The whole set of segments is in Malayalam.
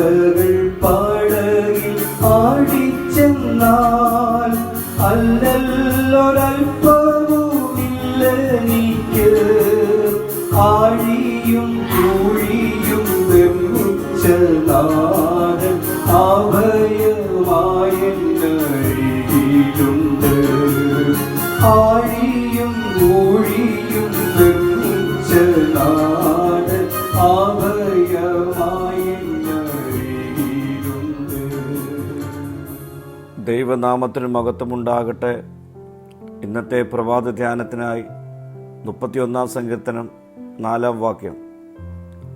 അലകൾ പടകിൽ ആടിച്ചെന്നാൽ അല്ലല്ലൊരൽപ്പവുമില്ലെനിക്ക്. ആഴിയും കുഴിയും നിർമ്മിച്ച നാഥൻ അഭയമായെന്നരികിലുണ്ട്. ആഴിയും കുഴിയും നിർമ്മിച്ച നാഥൻ അഭയമായെന്നരികിലുണ്ട്. ദൈവനാമത്തിന് മഹത്വമുണ്ടാകട്ടെ. ഇന്നത്തെ പ്രഭാത ധ്യാനത്തിനായി 31-ാം സങ്കീർത്തനം 4-ാം വാക്യം.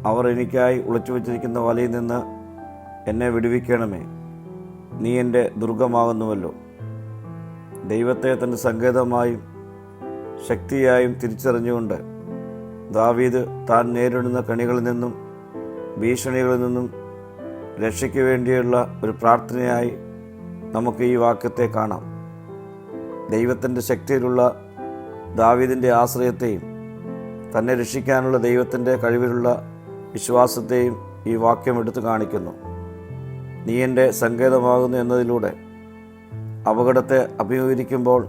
അവർ എനിക്കായി ഒളിച്ചു വച്ചിരിക്കുന്ന വലയിൽ നിന്ന് എന്നെ വിടുവിക്കണമേ, നീ എൻ്റെ ദുർഗമാകുന്നുവല്ലോ. ദൈവത്തെ തൻ്റെ സങ്കേതമായും ശക്തിയായും തിരിച്ചറിഞ്ഞുകൊണ്ട് ദാവീദ് താൻ നേരിടുന്ന കണികളിൽ നിന്നും ഭീഷണികളിൽ നിന്നും രക്ഷയ്ക്ക് വേണ്ടിയുള്ള ഒരു പ്രാർത്ഥനയായി നമുക്ക് ഈ വാക്യത്തെ കാണാം. ദൈവത്തിൻ്റെ ശക്തിയിലുള്ള ദാവീദിൻ്റെ ആശ്രയത്തെയും തന്നെ രക്ഷിക്കാനുള്ള ദൈവത്തിൻ്റെ കഴിവിലുള്ള വിശ്വാസത്തെയും ഈ വാക്യം എടുത്തു കാണിക്കുന്നു. നീ എൻ്റെ സങ്കേതമാകുന്നു എന്നതിലൂടെ അപകടത്തെ അഭിമുഖീകരിക്കുമ്പോൾ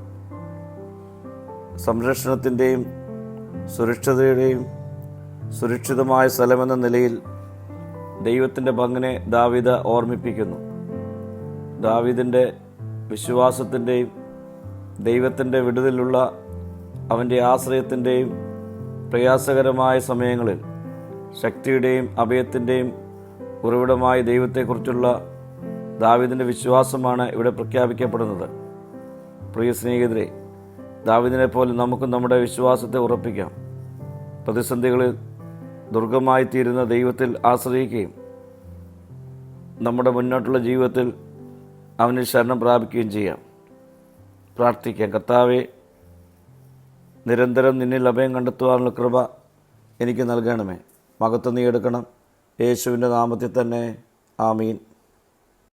സംരക്ഷണത്തിൻ്റെയും സുരക്ഷിതയുടെയും സുരക്ഷിതമായ സ്ഥലമെന്ന നിലയിൽ ദൈവത്തിൻ്റെ പങ്കിനെ ദാവീദ് ഓർമ്മിപ്പിക്കുന്നു. ദാവീദിൻ്റെ വിശ്വാസത്തിൻ്റെയും ദൈവത്തിൻ്റെ വിടുതലുള്ള അവൻ്റെ ആശ്രയത്തിൻ്റെയും പ്രയാസകരമായ സമയങ്ങളിൽ ശക്തിയുടെയും അഭയത്തിൻ്റെയും ഉറവിടമായ ദൈവത്തെക്കുറിച്ചുള്ള ദാവീദിൻ്റെ വിശ്വാസമാണ് ഇവിടെ പ്രഖ്യാപിക്കപ്പെടുന്നത്. പ്രിയ സ്നേഹിതരെ, ദാവീദിനെ പോലെ നമുക്കും നമ്മുടെ വിശ്വാസത്തെ ഉറപ്പിക്കാം. പ്രതിസന്ധികളിൽ ദുർഗമായി തീരുന്ന ദൈവത്തിൽ ആശ്രയിക്കുകയും നമ്മുടെ മുന്നോട്ടുള്ള ജീവിതത്തിൽ അവനിൽ ശരണം പ്രാപിക്കുകയും ചെയ്യാം. പ്രാർത്ഥിക്കാം. കർത്താവേ, നിരന്തരം നിന്നിൽ അഭയം കണ്ടെത്തുവാനുള്ള കൃപ എനിക്ക് നൽകണമേ. മഹത്വം നീ എടുക്കണം. യേശുവിൻ്റെ നാമത്തിൽ തന്നെ. ആമീൻ.